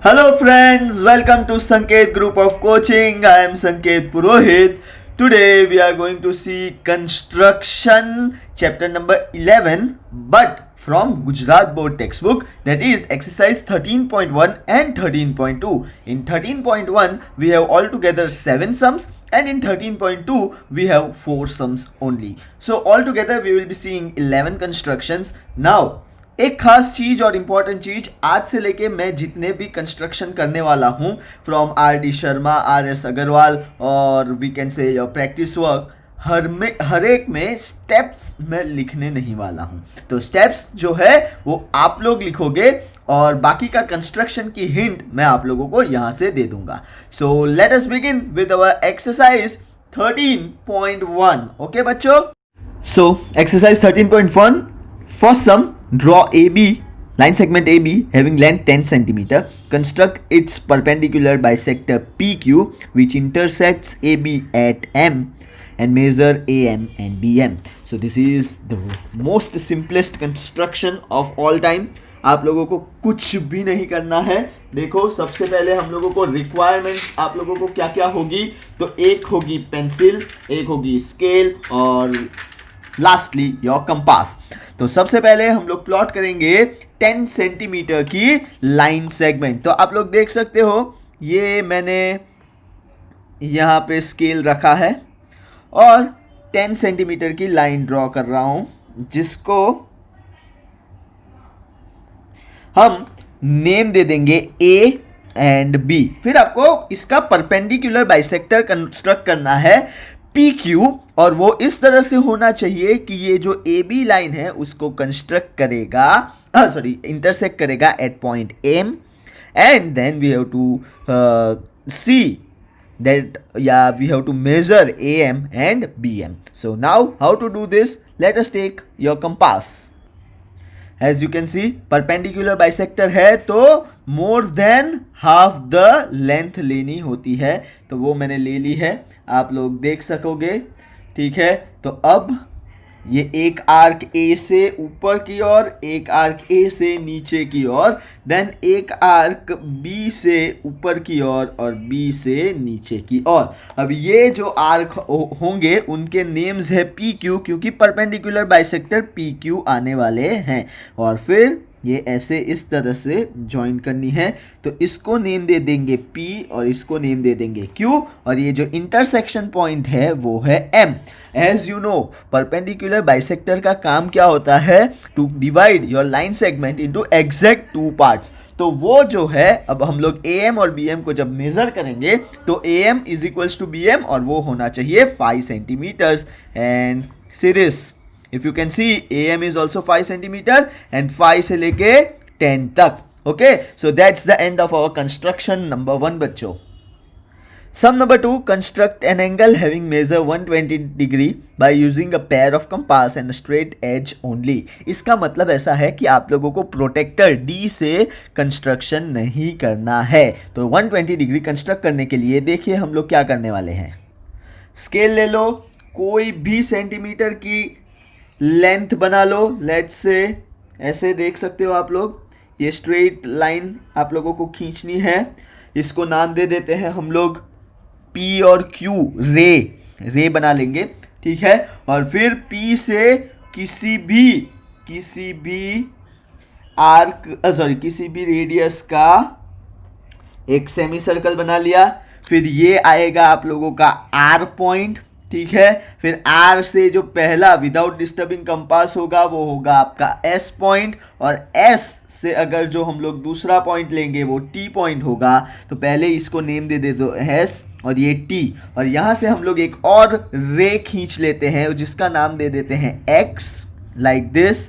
Hello friends, welcome to Sanket Group of Coaching. I am Sanket Purohit. Today we are going to see construction chapter number 11 but from Gujarat board textbook, that is exercise 13.1 and 13.2. In 13.1 we have altogether 7 sums and in 13.2 we have 4 sums only. So altogether we will be seeing 11 constructions. Now एक खास चीज और important चीज, आज से लेके मैं जितने भी कंस्ट्रक्शन करने वाला हूँ from R.D. Sharma, R.S. Agarwal और we can say your practice work, हर एक में स्टेप्स मैं लिखने नहीं वाला हूँ. तो स्टेप्स जो है वो आप लोग लिखोगे और बाकी का कंस्ट्रक्शन की हिंट मैं आप लोगों को यहाँ से दे दूंगा. So let us begin with our exercise 13.1. Okay बच्चों, so exercise 13.1, first some. Draw AB, line segment AB having length 10 cm. Construct its perpendicular bisector PQ which intersects AB at M and measure AM and BM. So this is the most simplest construction of all time. आप लोगों को कुछ भी नहीं करना है. देखो सबसे पहले हम लोगों को रिक्वायरमेंट्स आप लोगों को क्या क्या होगी, तो एक होगी पेंसिल, एक होगी स्केल और लास्टली योर कंपास. तो सबसे पहले हम लोग प्लॉट करेंगे 10 सेंटीमीटर की लाइन सेगमेंट. तो आप लोग देख सकते हो ये मैंने यहाँ पे स्केल रखा है और 10 सेंटीमीटर की लाइन ड्रॉ कर रहा हूँ जिसको हम नेम दे देंगे A एंड B. फिर आपको इसका परपेंडिकुलर बाइसेक्टर कंस्ट्रक्ट करना है PQ और वो इस तरह से होना चाहिए कि ये जो AB लाइन है उसको कंस्ट्रक्ट करेगा, इंटरसेक्ट करेगा at point M and then we have to see that we have to measure AM and BM. So now how to do this, let us take your compass. As you can see perpendicular bisector है तो more than half the length लेनी होती है, तो वो मैंने ले ली है, आप लोग देख सकोगे. ठीक है, तो अब ये एक आर्क A से ऊपर की ओर, एक आर्क A से नीचे की ओर, देन एक आर्क B से ऊपर की ओर और B से नीचे की ओर. अब ये जो आर्क होंगे उनके नेम्स है PQ क्योंकि परपेंडिकुलर बाइसेक्टर PQ आने वाले हैं. और फिर ये ऐसे इस तरह से ज्वाइन करनी है, तो इसको नेम दे देंगे P और इसको नेम दे देंगे Q और ये जो इंटरसेक्शन पॉइंट है वो है M. As you know perpendicular bisector का काम क्या होता है, to divide your line segment into exact 2 parts. तो वो जो है अब हम लोग AM और BM को जब मेजर करेंगे तो AM is equals to BM और वो होना चाहिए 5 centimetres. And see this, if you can see AM is also 5 centimeter and 5 से लेके 10 तक. Okay, so that's the end of our construction number 1 बच्चों. Sum number 2, construct an angle having measure 120 degree by using a pair of compass and a straight edge only. इसका मतलब ऐसा है कि आप लोगों को प्रोटेक्टर D से कंस्ट्रक्शन नहीं करना है. तो 120 डिग्री कंस्ट्रक्ट करने के लिए देखिए हम लोग क्या करने वाले हैं. स्केल ले लो, कोई भी सेंटीमीटर की लेंथ बना लो. लेट्स से ऐसे देख सकते हो आप लोग, ये स्ट्रेट लाइन आप लोगों को खींचनी है. इसको नाम दे देते हैं हम लोग P और Q, रे बना लेंगे. ठीक है, और फिर P से किसी भी आर्क किसी भी रेडियस का एक सेमी सर्कल बना लिया. फिर ये आएगा आप लोगों का R पॉइंट. ठीक है, फिर R से जो पहला विदाउट डिस्टर्बिंग कंपास होगा वो होगा आपका S पॉइंट और S से अगर जो हम लोग दूसरा पॉइंट लेंगे वो T पॉइंट होगा. तो पहले इसको नेम दे दे दो S और ये T, और यहाँ से हम लोग एक और रे खींच लेते हैं जिसका नाम दे देते हैं X, like this.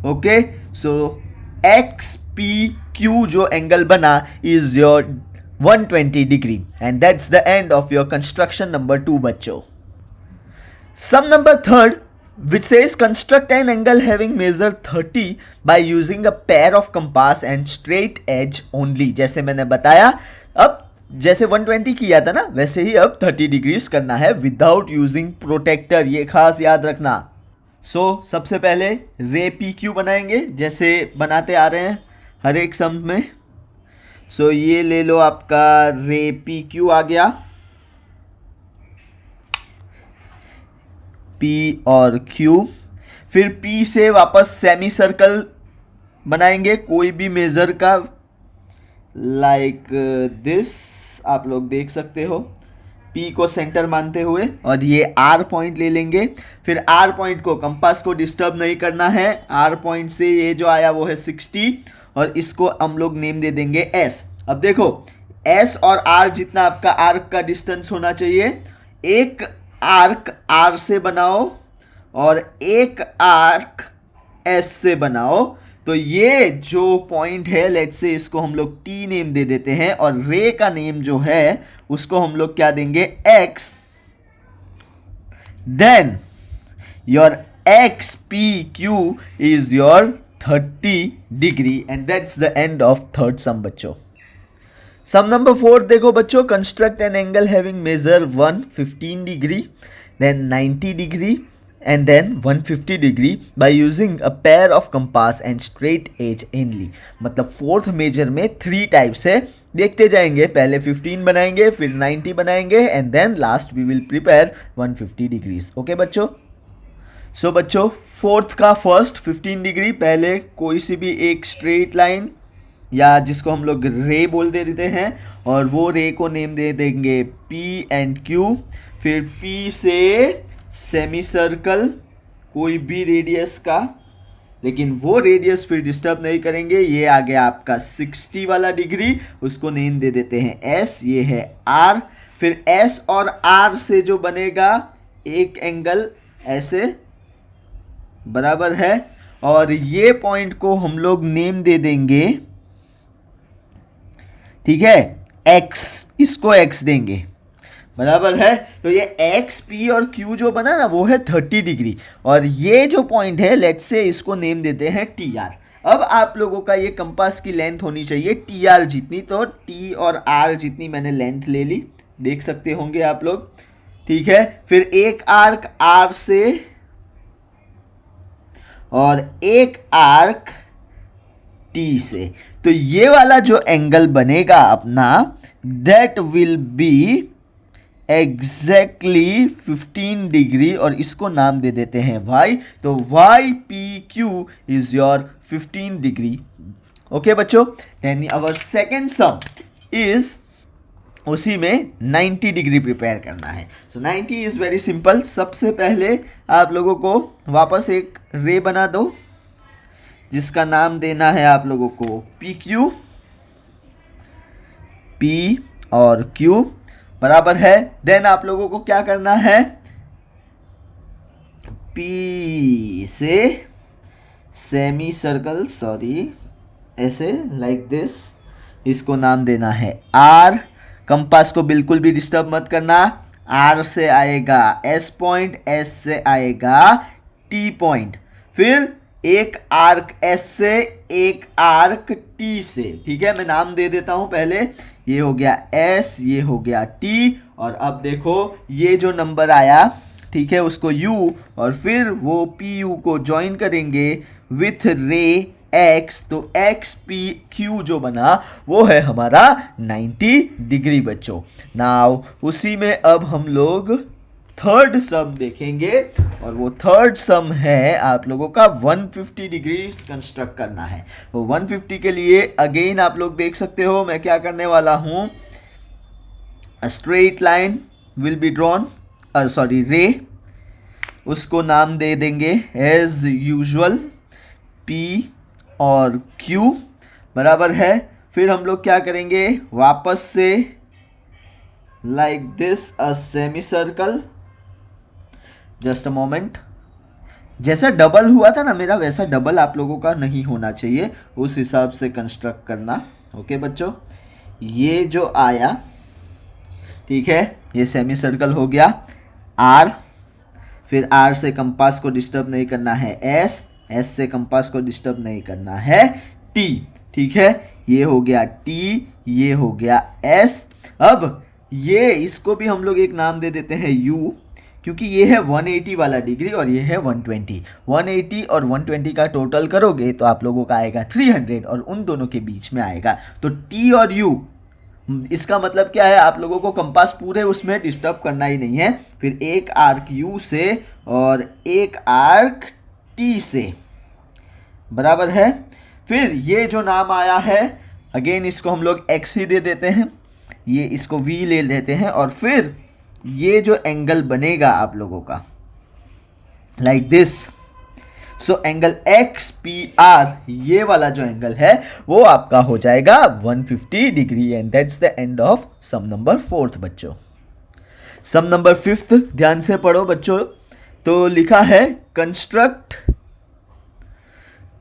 Okay, so XPQ जो एंगल बना is your 120 degree and that's the end of your construction number 2 बच्चों. Sum number 3, which says construct an angle having measure 30 by using a pair of compass and straight edge only. जैसे मैंने बताया, अब जैसे 120 किया था ना वैसे ही अब 30 डिग्रीज करना है विदाउट यूजिंग प्रोटेक्टर, ये खास याद रखना. सो सबसे पहले रे PQ बनाएंगे जैसे बनाते आ रहे हैं हर एक सम में. सो ये ले लो आपका रे पी क्यू आ गया, पी और क्यू। फिर पी से वापस सेमी सर्कल बनाएंगे कोई भी मेजर का, लाइक दिस आप लोग देख सकते हो, पी को सेंटर मानते हुए, और ये आर पॉइंट ले लेंगे। फिर आर पॉइंट को, कंपास को डिस्टर्ब नहीं करना है, आर पॉइंट से ये जो आया वो है 60 और इसको हम लोग नेम दे देंगे एस। अब देखो एस और आर जितना आपका आर्क का डिस्टेंस होना चाहिए, एक आर्क आर से बनाओ और एक आर्क एस से बनाओ। तो ये जो पॉइंट है लेट्स से इसको हम लोग टी नेम दे देते हैं और रे का नेम जो है उसको हम लोग क्या देंगे, X. Then your X P Q is your 30 degree and that's the end of third sum बच्चों। सम नंबर 4 देखो बच्चों, construct an angle having measure 115 degree, then 90 degree and then 150 degree by using a pair of compass and straight edge only। मतलब fourth major में 3 types है, देखते जाएंगे। पहले 15 बनाएंगे, फिर 90 बनाएंगे and then last we will prepare 150 degrees. Okay बच्चों, सो बच्चों फोर्थ का फर्स्ट 15 डिग्री, पहले कोई सी भी एक स्ट्रेट लाइन या जिसको हम लोग रे बोल दे देते हैं और वो रे को नेम दे देंगे पी एंड क्यू। फिर पी से सेमी सर्कल कोई भी रेडियस का, लेकिन वो रेडियस फिर डिस्टर्ब नहीं करेंगे। ये आ गया आपका 60 वाला डिग्री, उसको नेम दे देते हैं एस, ये है आर। फिर एस और आर से जो बनेगा एक एंगल ऐसे बराबर है और ये पॉइंट को हम लोग नेम दे देंगे, ठीक है, एक्स, इसको एक्स देंगे, बराबर है। तो ये एक्स पी और क्यू जो बना ना वो है 30 डिग्री और ये जो पॉइंट है लेट्स से इसको नेम देते हैं टी आर। अब आप लोगों का ये कंपास की लेंथ होनी चाहिए टी आर जितनी, तो टी और आर जितनी मैंने लेंथ ले ली, देख सकते होंगे आप लोग, ठीक है। फिर एक आर्क आर से और एक आर्क टी से, तो ये वाला जो एंगल बनेगा अपना that will be exactly 15 degree और इसको नाम दे देते हैं y। तो Y P Q is your 15 degree. Okay बच्चों, then our second sum is उसी में 90 डिग्री प्रिपेयर करना है। So 90 is very simple. सबसे पहले आप लोगों को वापस एक रे बना दो जिसका नाम देना है आप लोगों को पी क्यू, पी और क्यू बराबर है। देन आप लोगों को क्या करना है, P से सेमी सर्कल, सॉरी ऐसे लाइक दिस, इसको नाम देना है R। कंपास को बिल्कुल भी डिस्टर्ब मत करना। R से आएगा S पॉइंट, S से आएगा T पॉइंट, फिर एक आर्क S से एक आर्क T से, ठीक है। मैं नाम दे देता हूं पहले, ये हो गया S, ये हो गया T और अब देखो ये जो नंबर आया, ठीक है, उसको U और फिर वो PU को ज्वाइन करेंगे विथ रे X, तो XPQ जो बना वो है हमारा 90 डिग्री बच्चों। नाउ उसी में अब हम लोग थर्ड सम देखेंगे और वो थर्ड सम है आप लोगों का 150 डिग्री कंस्ट्रक्ट करना है। वो 150 के लिए अगेन आप लोग देख सकते हो मैं क्या करने वाला हूँ, straight line will be drawn, sorry रे, उसको नाम दे देंगे एज यूजुअल P और Q बराबर है। फिर हम लोग क्या करेंगे, वापस से like this a semi circle, just a moment, जैसा डबल हुआ था ना मेरा वैसा डबल आप लोगों का नहीं होना चाहिए, उस हिसाब से कंस्ट्रक्ट करना। ओके बच्चों, ये जो आया, ठीक है, ये सेमी सर्कल हो गया R, फिर R से कंपास को डिस्टर्ब नहीं करना है S, S से कंपास को डिस्टर्ब नहीं करना है T, ठीक है, ये हो गया T, ये हो गया S। अब ये इसको भी हम लोग एक नाम दे देते हैं U, क्योंकि ये है 180 वाला डिग्री और ये है 120। 180 और 120 का टोटल करोगे तो आप लोगों का आएगा 300 और उन दोनों के बीच में आएगा। तो टी और यू, इसका मतलब क्या है, आप लोगों को कंपास पूरे उसमें डिस्टर्ब करना ही नहीं है। फिर एक आर्क यू से और एक आर्क टी से, बराबर है। फिर ये जो नाम आया है, अगेन इसको हम लोग एक्स ही दे देते हैं, ये इसको वी ले लेते हैं। और फिर ये जो एंगल बनेगा आप लोगों का like this, so angle x P R, ये वाला जो एंगल है वो आपका हो जाएगा 150 degree. And that's the end of sum number 4 बच्चों। सम नंबर 5 ध्यान से पढ़ो बच्चों। तो लिखा है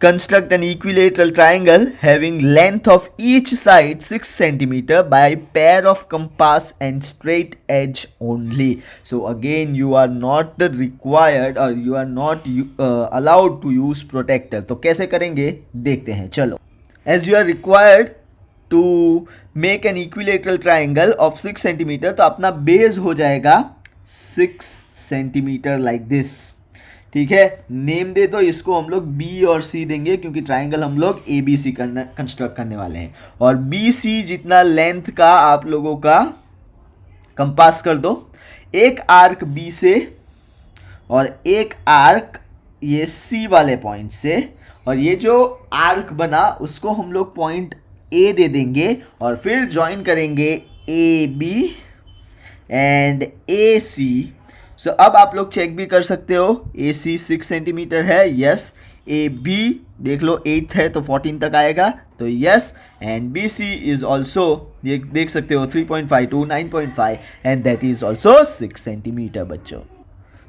Construct an equilateral triangle having length of each side 6 cm by pair of compass and straight edge only. So again you are not required or you are not allowed to use protractor. तो कैसे करेंगे देखते हैं, चलो। As you are required to make an equilateral triangle of 6 cm, तो अपना base हो जाएगा 6 cm like this, ठीक है। नेम दे दो इसको, हम लोग बी और सी देंगे क्योंकि ट्राइंगल हम लोग ए बी सी कंस्ट्रक्ट करने वाले हैं। और बी सी जितना लेंथ का आप लोगों का कंपास कर दो, एक आर्क बी से और एक आर्क ये सी वाले पॉइंट से, और ये जो आर्क बना उसको हम लोग पॉइंट ए दे देंगे और फिर ज्वाइन करेंगे ए बी एंड ए सी। सो अब आप लोग चेक भी कर सकते हो, ए सी 6 सेंटीमीटर है, यस। ए बी देख लो 8 है तो 14 तक आएगा, तो yes. And B C is also, ये देख सकते हो 3.5 to 9.5 and that is also 6 centimetre बच्चों।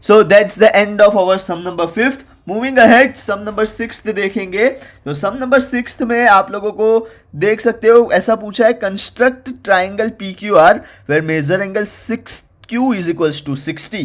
So that's the end of our sum number 5। Moving ahead sum number 6 देखेंगे। तो सम नंबर 6 में आप लोगों को देख सकते हो ऐसा पूछा है, construct triangle P Q R where measure angle 6Q is equals to 60,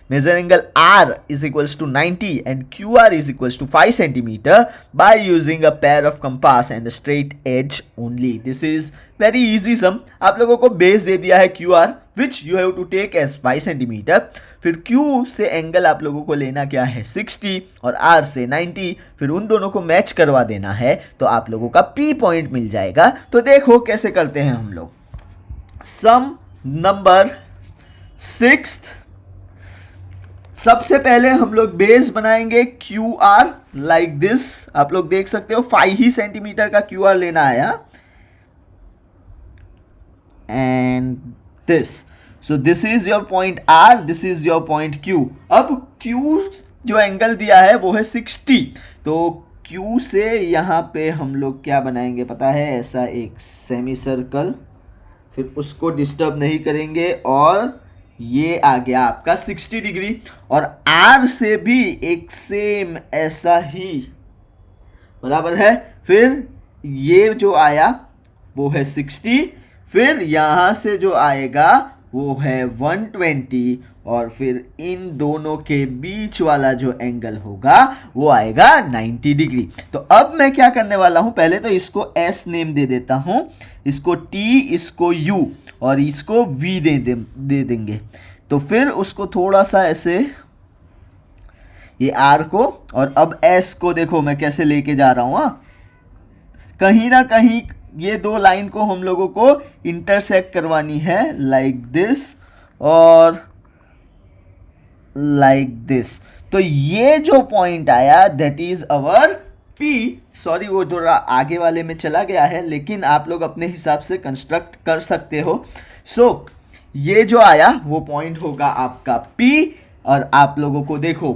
measure angle R is equals to 90 and QR is equals to 5 centimeter by using a pair of compass and a straight edge only. This is very easy sum. आप लोगों को base दे दिया है QR which you have to take as 5 centimeter. फिर Q से angle आप लोगों को लेना क्या है 60 और R से 90, फिर उन दोनों को मैच करवा देना है तो आप लोगों का P पॉइंट मिल जाएगा। तो देखो कैसे करते हैं हम लोग। सम नंबर 6, सबसे पहले हम लोग बेस बनाएंगे क्यू आर लाइक दिस। आप लोग देख सकते हो 5 ही सेंटीमीटर का क्यू आर लेना है, and this. So this is your point R, this is your point Q. अब क्यू जो एंगल दिया है वो है 60, तो क्यू से यहाँ पे हम लोग क्या बनाएंगे पता है, ऐसा एक सेमी सर्कल, फिर उसको डिस्टर्ब नहीं करेंगे और ये आ गया आपका 60 डिग्री। और आर से भी एक सेम ऐसा ही, बराबर है। फिर ये जो आया वो है 60, फिर यहाँ से जो आएगा वो है 120 और फिर इन दोनों के बीच वाला जो एंगल होगा वो आएगा 90 डिग्री। तो अब मैं क्या करने वाला हूँ, पहले तो इसको एस नेम दे देता हूँ, इसको टी, इसको यू और इसको वी दे देंगे। तो फिर उसको थोड़ा सा ऐसे ये आर को, और अब एस को देखो मैं कैसे लेके जा रहा हूँ। कहीं ना कहीं ये दो लाइन को हम लोगों को इंटरसेक्ट करवानी है लाइक दिस और लाइक दिस। तो ये जो पॉइंट आया that is our P. Sorry वो थोड़ा आगे वाले में चला गया है, लेकिन आप लोग अपने हिसाब से कंस्ट्रक्ट कर सकते हो। सो ये जो आया वो पॉइंट होगा आपका P, और आप लोगों को देखो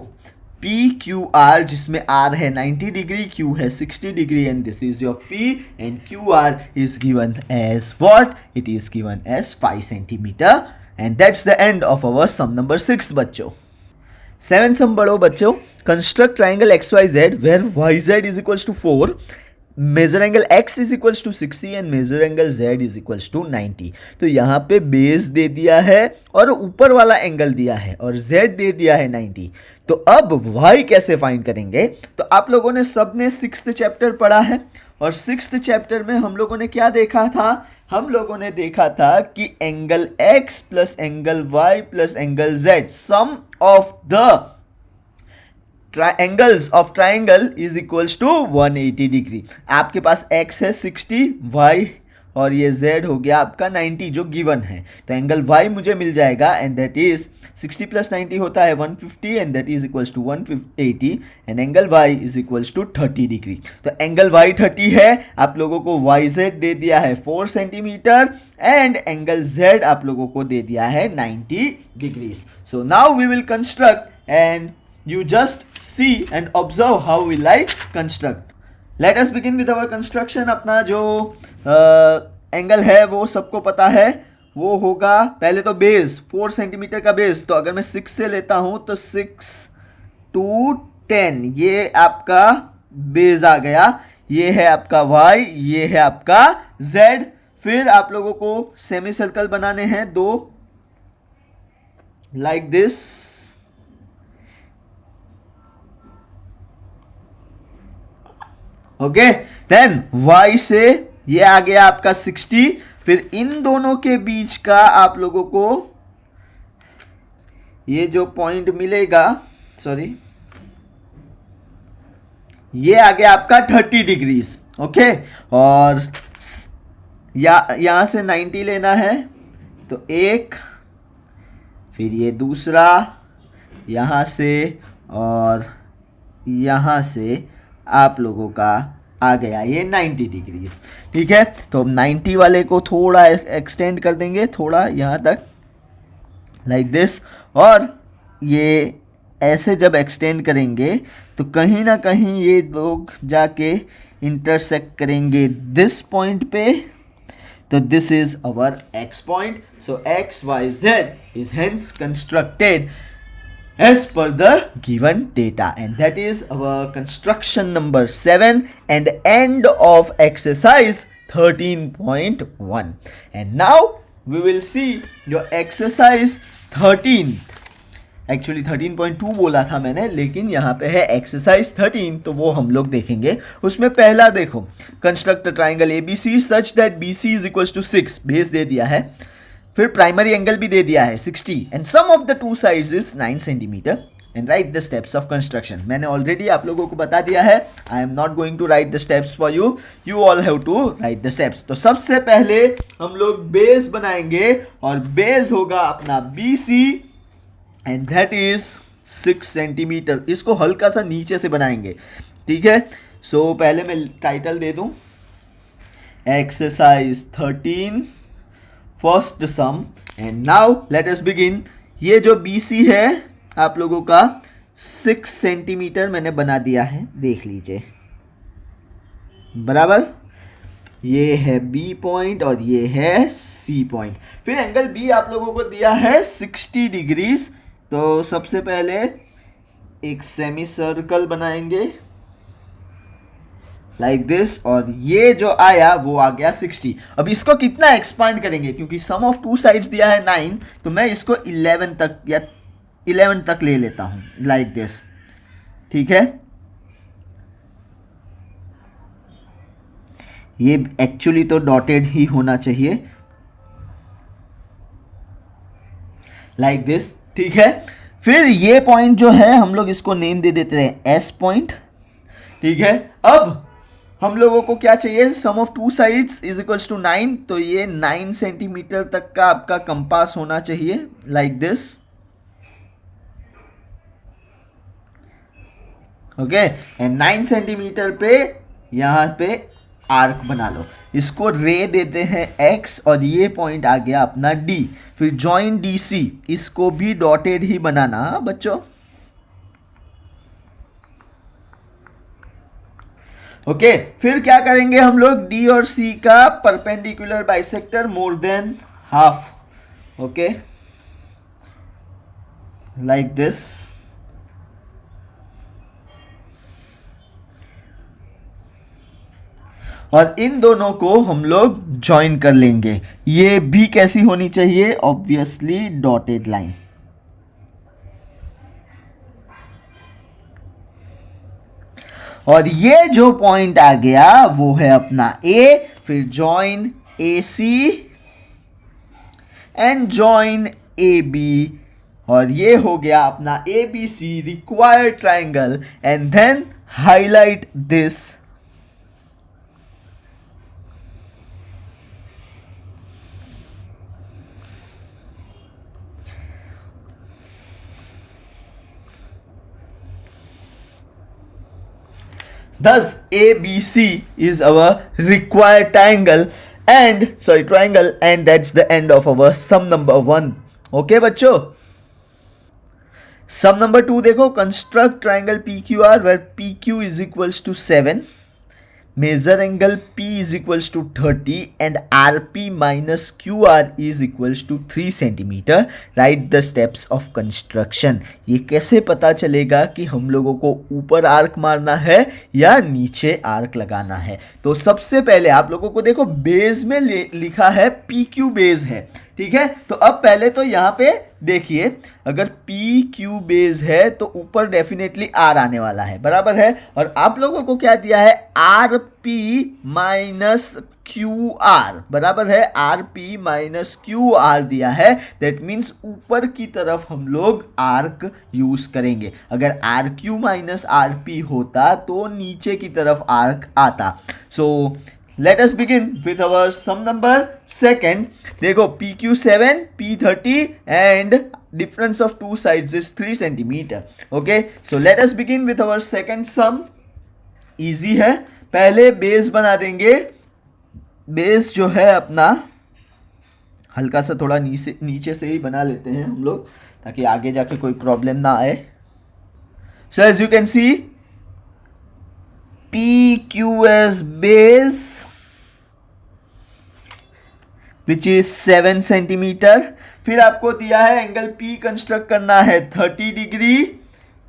पी क्यू आर, जिसमें आर है 90 डिग्री, क्यू है 60 degree, and this is your P and Q R is given as what, it is given as 5 centimetre. And that's the end of our sum number 6 बच्चों। 7 sum बढ़ो बच्चों। Construct triangle X Y Z where Y Z is equals to 4, measure angle x is equals to 60 and measure angle z is equals to 90। तो यहाँ पे base दे दिया है और ऊपर वाला एंगल दिया है और z दे दिया है 90। तो अब y कैसे फाइंड करेंगे, तो आप लोगों ने सबने 6th चैप्टर पढ़ा है, और 6th चैप्टर में हम लोगों ने क्या देखा था, हम लोगों ने देखा था कि angle x plus angle y plus angle z sum of the angles of triangle is equals to 180 degree. आपके पास x है 60, y और ये z हो गया आपका 90 जो गिवन है, तो एंगल y मुझे मिल जाएगा एंड दैट इज 60 प्लस 90 होता है 150 and that is equals to 180 and angle y is equals to 30 degree. तो एंगल y 30 है, आप लोगों को yz दे दिया है 4 सेंटीमीटर एंड एंगल z आप लोगों को दे दिया है 90 degrees. So now we will construct and you just see and observe how will I construct. Let us begin with our construction. अपना जो एंगल है वो सबको पता है, वो होगा पहले तो बेस 4 सेंटीमीटर का बेस, तो अगर मैं 6 से लेता हूं तो 6 to 10 ये आपका बेस आ गया, ये है आपका y, ये है आपका z। फिर आप लोगों को सेमी सर्कल बनाने हैं 2 like this, okay. Then y से ये आ गया आपका 60, फिर इन दोनों के बीच का आप लोगों को ये जो पॉइंट मिलेगा, सॉरी ये आ गया आपका 30 डिग्रीज, ओके। और यहां से 90 लेना है, तो एक, फिर ये दूसरा यहां से और यहां से आप लोगों का आ गया ये 90 डिग्रीज, ठीक है। तो 90 वाले को थोड़ा एक्सटेंड कर देंगे, थोड़ा यहाँ तक लाइक दिस, और ये ऐसे जब एक्सटेंड करेंगे तो कहीं ना कहीं ये लोग जाके इंटरसेक्ट करेंगे दिस पॉइंट पे, तो this is our x point. So x y z is hence constructed as per the given data, and that is our construction number 7 and end of exercise 13.1. And now we will see your exercise 13, actually 13.2 बोला था मैंने, लेकिन यहाँ पे है exercise 13, तो वो हम लोग देखेंगे। उसमें पहला देखो, construct triangle ABC such that BC is equals to 6, base दे दिया है, फिर प्राइमरी एंगल भी दे दिया है 60 and sum of the two sides is 9 centimetre and write the steps of construction. मैंने ऑलरेडी आप लोगों को बता दिया है, I am not going to write the steps for you, you all have to write the steps. तो सबसे पहले हम लोग बेस बनाएंगे और बेस होगा अपना BC and that is 6 centimetre. इसको हल्का सा नीचे से बनाएंगे, ठीक है। सो पहले मैं टाइटल दे दूं, exercise 13 first sum and now let us begin. ये जो BC है आप लोगों का 6 सेंटीमीटर मैंने बना दिया है, देख लीजिए बराबर। ये है B पॉइंट और ये है C पॉइंट। फिर एंगल B आप लोगों को दिया है 60 डिग्रीज, तो सबसे पहले एक सेमी सर्कल बनाएंगे लाइक दिस, और ये जो आया वो आ गया 60। अब इसको कितना एक्सपांड करेंगे, क्योंकि सम ऑफ टू साइड्स दिया है 9, तो मैं इसको 11 तक या 11 तक ले लेता हूं लाइक दिस, ठीक है। ये एक्चुअली तो डॉटेड ही होना चाहिए लाइक दिस, ठीक है। फिर ये पॉइंट जो है हम लोग इसको नेम दे देते हैं S पॉइंट, ठीक है। अब हम लोगों को क्या चाहिए, sum of two sides is equals to 9, तो ये 9 सेंटीमीटर तक का आपका कंपास होना चाहिए like this, okay. And 9 centimetre पे यहां पे आर्क बना लो, इसको रे देते हैं X और ये पॉइंट आ गया अपना D। फिर जॉइन DC, इसको भी डॉटेड ही बनाना बच्चों, ओके। फिर क्या करेंगे हम लोग, D और C का perpendicular bisector more than half, okay like this. और इन दोनों को हम लोग ज्वाइन कर लेंगे। ये भी कैसी होनी चाहिए, ऑब्वियसली डॉटेड लाइन, और ये जो पॉइंट आ गया वो है अपना A। फिर join AC and join AB और ये हो गया अपना ABC required triangle and then highlight this thus ABC is our required triangle and that's the end of our sum number 1. okay बच्चों, सम नंबर 2 देखो, construct triangle PQR where PQ is equals to 7, measure angle P is equals to 30 and RP minus QR is equals to 3 centimeter. Write the steps of construction. ये कैसे पता चलेगा कि हम लोगों को ऊपर आर्क मारना है या नीचे आर्क लगाना है? तो सबसे पहले आप लोगों को देखो बेस में लिखा है PQ बेस है, ठीक है। तो अब पहले तो यहाँ पे देखिए, अगर पी क्यू बेस है तो ऊपर डेफिनेटली आर आने वाला है, बराबर है। और आप लोगों को क्या दिया है? R P minus Q R, बराबर है। R P minus Q R दिया है, दैट मीन्स ऊपर की तरफ हम लोग आर्क यूज करेंगे। अगर R Q minus R P होता तो नीचे की तरफ आर्क आता। सो let us begin with our sum number 2. देखो PQ 7, P 30 and difference of two sides is 3 centimeter. Okay, so let us begin with our second sum. easy है, पहले base बना देंगे। बेस जो है अपना हल्का सा थोड़ा नीचे से ही बना लेते हैं हम लोग, ताकि आगे जाके कोई प्रॉब्लम ना आए। So as you can see, PQS base which is 7 centimetre. फिर आपको दिया है एंगल P कंस्ट्रक्ट करना है 30 डिग्री।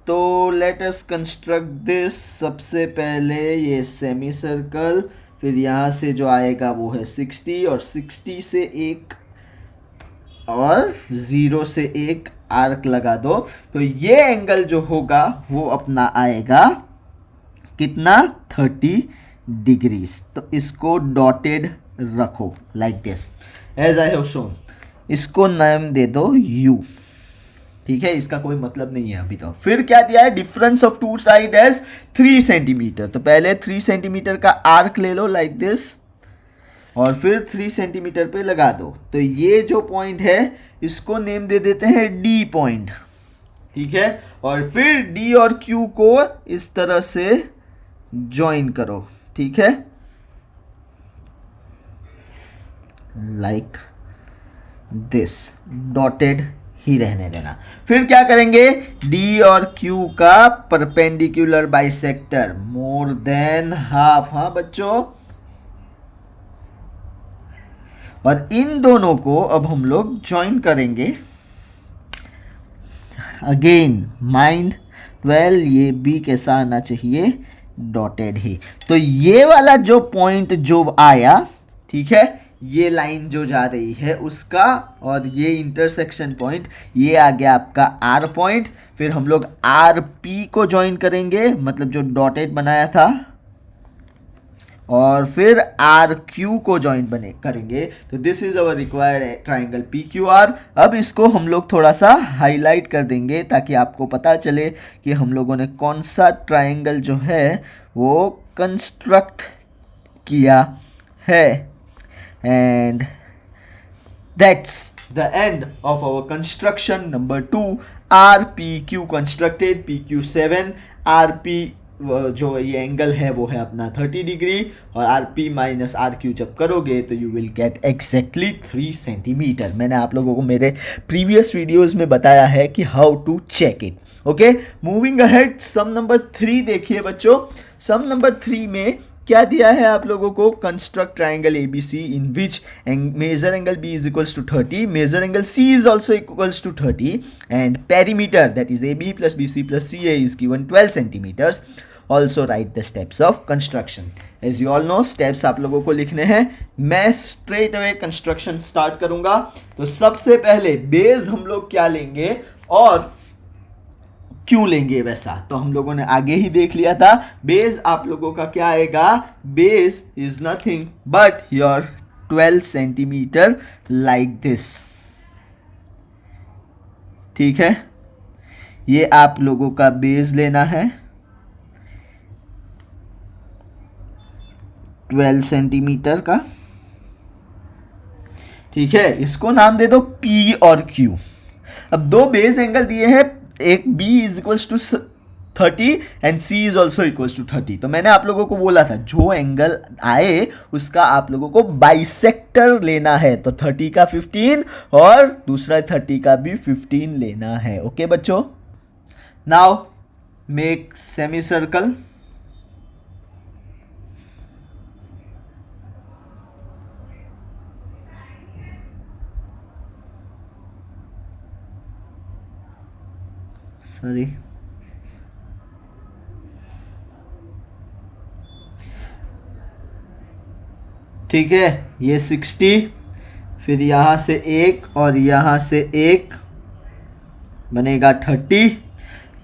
तो लेट अस कंस्ट्रक्ट दिस। सबसे पहले ये सेमी सर्कल, फिर यहाँ से जो आएगा वो है 60 और 60 से एक और 0 से एक आर्क लगा दो। तो ये एंगल जो होगा वो अपना आएगा कितना? 30 डिग्रीज। तो इसको डॉटेड रखो like this as I have shown. इसको नाम दे दो U, ठीक है। इसका कोई मतलब नहीं है अभी तो। फिर क्या दिया है? Difference of two side as 3 centimetre. तो पहले 3 सेंटीमीटर का आर्क ले लो लाइक दिस और फिर 3 सेंटीमीटर पे लगा दो। तो ये जो पॉइंट है इसको नेम दे देते हैं D पॉइंट, ठीक है। और फिर D और Q को इस तरह से ज्वाइन करो, ठीक है, लाइक दिस। डॉटेड ही रहने देना। फिर क्या करेंगे? D और Q का परपेंडिकुलर बाइसेक्टर मोर देन हाफ। हाँ बच्चों, और इन दोनों को अब हम लोग ज्वाइन करेंगे। अगेन माइंड वेल, ये B कैसा आना चाहिए? डॉटेड ही। तो ये वाला जो पॉइंट जो आया, ठीक है, ये लाइन जो जा रही है उसका, और ये इंटरसेक्शन पॉइंट, ये आ गया आपका आर पॉइंट। फिर हम लोग आर पी को ज्वाइन करेंगे, मतलब जो डॉटेड बनाया था, और फिर आर क्यू को ज्वाइन करेंगे। तो this is our required triangle P Q are. अब इसको हम लोग थोड़ा सा हाईलाइट कर देंगे ताकि आपको पता चले कि हम लोगों ने कौन सा ट्राइंगल जो है वो कंस्ट्रक्ट किया है। And that's the end of our construction number 2. RPQ constructed, PQ7, RP जो ये एंगल है वो है अपना 30 डिग्री, और RP माइनस RQ जब करोगे तो you will get exactly 3 centimetre. मैंने आप लोगों को मेरे प्रीवियस वीडियोस में बताया है कि how to check it. Okay, moving ahead, sum number 3 देखिए बच्चों। सम नंबर 3 में क्या दिया है आप लोगों को? Construct triangle ABC in which measure angle B is equals to 30, measure angle C is also equals to 30 and perimeter that is AB plus BC plus CA is given 12 centimetres. Also write the steps of construction. As you all know, steps आप लोगों को लिखने हैं। मैं straight away construction start करूंगा। तो सबसे पहले बेस हम लोग क्या लेंगे और क्यों लेंगे, वैसा तो हम लोगों ने आगे ही देख लिया था। बेस आप लोगों का क्या आएगा? Base is nothing but your 12 centimetre like this, ठीक है, ये आप लोगों का बेस लेना है 12 सेंटीमीटर का। ठीक है, इसको नाम दे दो P और Q। अब दो बेस एंगल दिए हैं, एक B is equals to 30 and C is also equals to 30। तो मैंने आप लोगों को बोला था जो एंगल आए उसका आप लोगों को बाइसेक्टर लेना है। तो 30 का 15 और दूसरा 30 का भी 15 लेना है। ओके बच्चों, now make semi circle. Sorry, ठीक है, ये 60, फिर यहाँ से एक और यहाँ से एक बनेगा 30।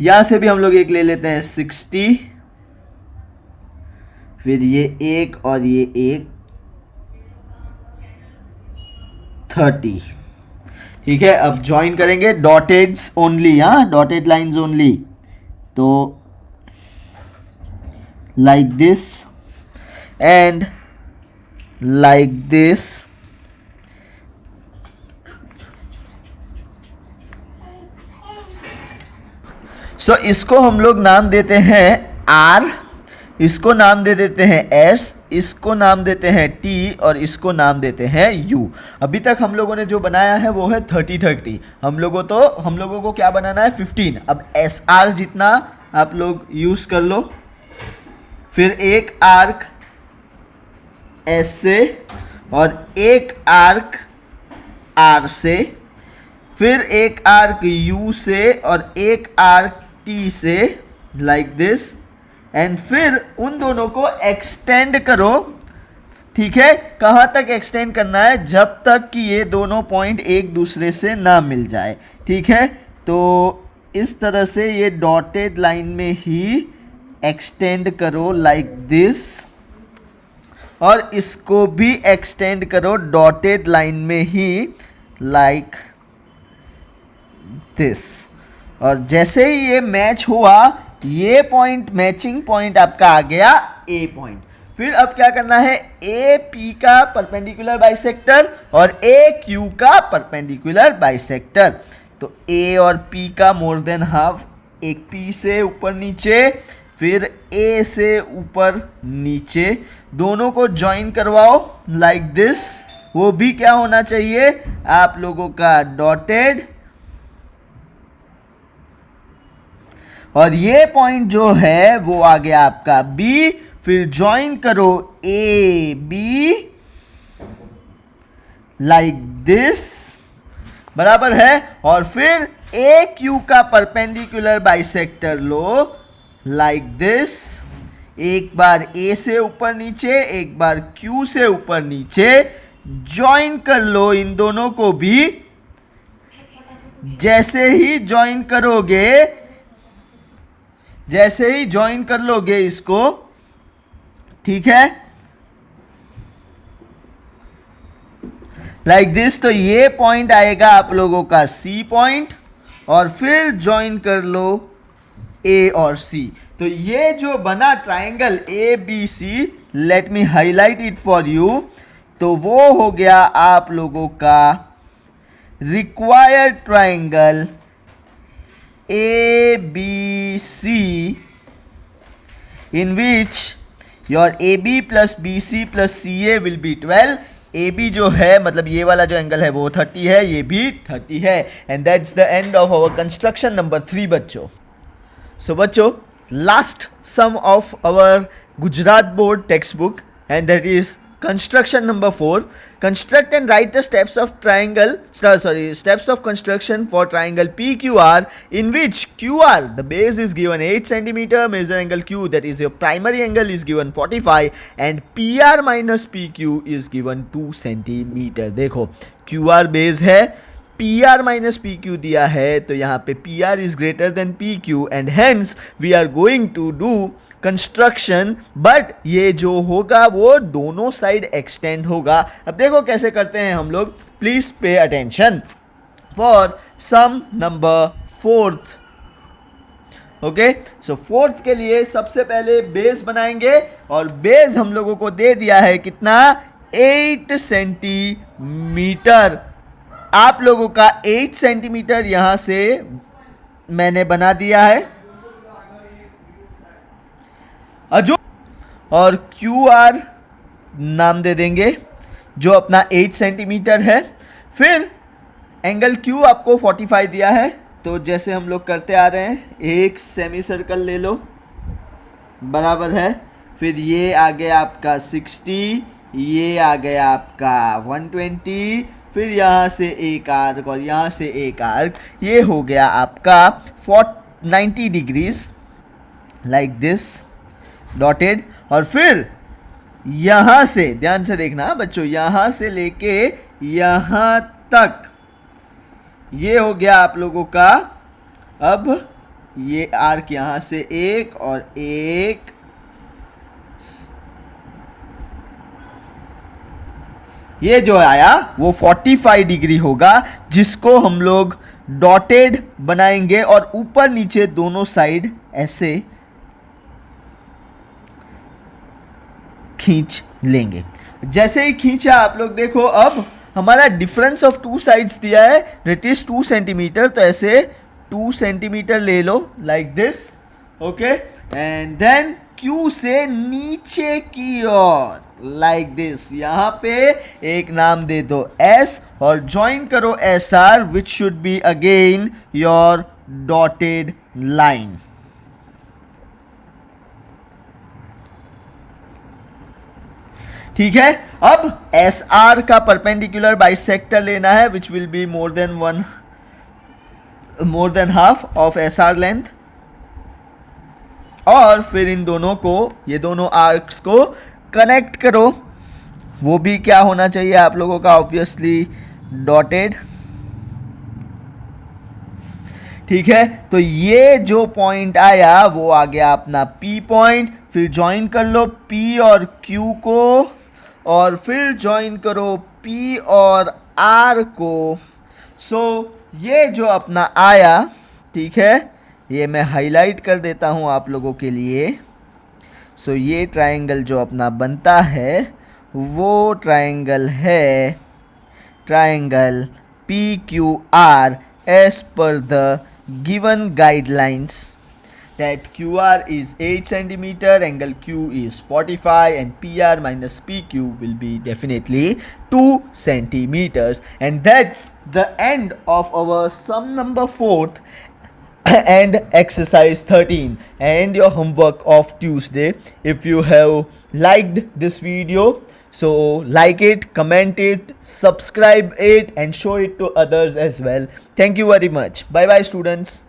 यहाँ से भी हम लोग एक ले लेते हैं 60, फिर ये एक और ये एक 30। ठीक है, अब ज्वाइन करेंगे डॉटेड्स ओनली, हाँ डॉटेड लाइंस ओनली। तो like this and like this. So इसको हम लोग नाम देते हैं R, इसको नाम दे देते हैं S, इसको नाम देते हैं T और इसको नाम देते हैं U। अभी तक हम लोगों ने जो बनाया है वो है 30-30। हम लोगों को क्या बनाना है 15। अब SR जितना आप लोग यूज कर लो, फिर एक आर्क S से और एक आर्क R से, फिर एक आर्क U से और एक आर्क T से, लाइक दिस। एंड फिर उन दोनों को एक्सटेंड करो। ठीक है, कहाँ तक एक्सटेंड करना है? जब तक कि ये दोनों पॉइंट एक दूसरे से ना मिल जाए। ठीक है, तो इस तरह से ये डॉटेड लाइन में ही एक्सटेंड करो लाइक दिस, और इसको भी एक्सटेंड करो डॉटेड लाइन में ही लाइक दिस। और जैसे ही ये मैच हुआ, ये पॉइंट मैचिंग पॉइंट आपका आ गया ए पॉइंट। फिर अब क्या करना है, ए पी का परपेंडिकुलर बाइसेक्टर और ए क्यू का परपेंडिकुलर बाइसेक्टर। तो ए और पी का मोर देन हाफ, एक पी से ऊपर नीचे, फिर ए से ऊपर नीचे, दोनों को ज्वाइन करवाओ लाइक दिस। वो भी क्या होना चाहिए आप लोगों का डॉटेड। और ये पॉइंट जो है वो आ गया आपका बी। फिर ज्वाइन करो ए बी लाइक दिस, बराबर है। और फिर ए क्यू का perpendicular bisector low like this. एक बार ए से ऊपर नीचे, एक बार क्यू से ऊपर नीचे, ज्वाइन कर लो इन दोनों को भी। जैसे ही ज्वाइन कर लोगे इसको, ठीक है, लाइक दिस, तो ये पॉइंट आएगा आप लोगों का सी पॉइंट। और फिर ज्वाइन कर लो ए और सी। तो ये जो बना triangle A B C, let me highlight it for you, तो वो हो गया आप लोगों का required triangle A B C, in which your AB plus BC plus CA will be 12। AB जो है मतलब ये वाला जो एंगल है वो 30 है, ये भी 30 है। And that's the end of our construction number 3 बच्चों। सो बच्चों, last sum of our Gujarat board textbook, and that is construction number 4. Construct and write the steps of construction for triangle PQR, in which QR, the base is given 8 cm, measure angle Q, that is your primary angle, is given 45, and PR minus PQ is given 2 cm। देखो QR base है, PR minus PQ दिया है, तो यहाँ पे PR is greater than PQ and hence we are going to do construction. But ये जो होगा वो दोनों साइड एक्सटेंड होगा। अब देखो कैसे करते हैं हम लोग, please pay attention. For sum number fourth. Okay, so fourth के लिए सबसे पहले बेस बनाएंगे और बेस हम लोगों को दे दिया है कितना, 8 सेंटीमीटर। आप लोगों का 8 सेंटीमीटर यहां से मैंने बना दिया है। और क्यू आर नाम दे देंगे जो अपना 8 सेंटीमीटर है। फिर एंगल क्यू आपको 45 दिया है, तो जैसे हम लोग करते आ रहे हैं, एक सेमी सर्कल ले लो, बराबर है। फिर ये आ गया आपका 60, ये आ गया आपका 120, फिर यहाँ से एक आर्क और यहाँ से एक आर्क, ये हो गया आपका 90 डिग्रीज लाइक दिस डॉटेड। और फिर यहाँ से ध्यान से देखना बच्चों, यहाँ से लेके यहाँ तक ये हो गया आप लोगों का। अब ये आर्क यहाँ से एक और एक, ये जो आया वो 45 डिग्री होगा, जिसको हम लोग डॉटेड बनाएंगे और ऊपर नीचे दोनों साइड ऐसे खींच लेंगे। जैसे ही खींचा आप लोग देखो, अब हमारा डिफरेंस ऑफ टू साइड्स दिया है, इट इज 2 सेंटीमीटर, तो ऐसे 2 सेंटीमीटर ले लो like this. Okay, and then Q से नीचे की ओर लाइक दिस, यहाँ पे एक नाम दे दो एस और ज्वाइन करो S R, which should be again your dotted line. ठीक है, अब एस आर का परपेंडिकुलर बाइसेक्टर लेना है, which will be more than half of S R length. और फिर इन दोनों को, ये दोनों आर्क्स को कनेक्ट करो। वो भी क्या होना चाहिए आप लोगों का, ऑब्वियसली डॉटेड। ठीक है, तो ये जो पॉइंट आया वो आ गया अपना P पॉइंट। फिर ज्वाइन कर लो P और Q को, और फिर ज्वाइन करो P और R को। सो ये जो अपना आया, ठीक है, ये मैं हाईलाइट कर देता हूँ आप लोगों के लिए। सो ये ट्रायंगल जो अपना बनता है वो ट्रायंगल है triangle PQR as per the given guidelines, that QR is 8 centimeter, angle Q is 45, and PR minus PQ will be definitely 2 centimeters. And that's the end of our sum number 4th and exercise 13 and your homework of Tuesday. If you have liked this video, so like it, comment it, subscribe it, and show it to others as well. Thank you very much. Bye bye students.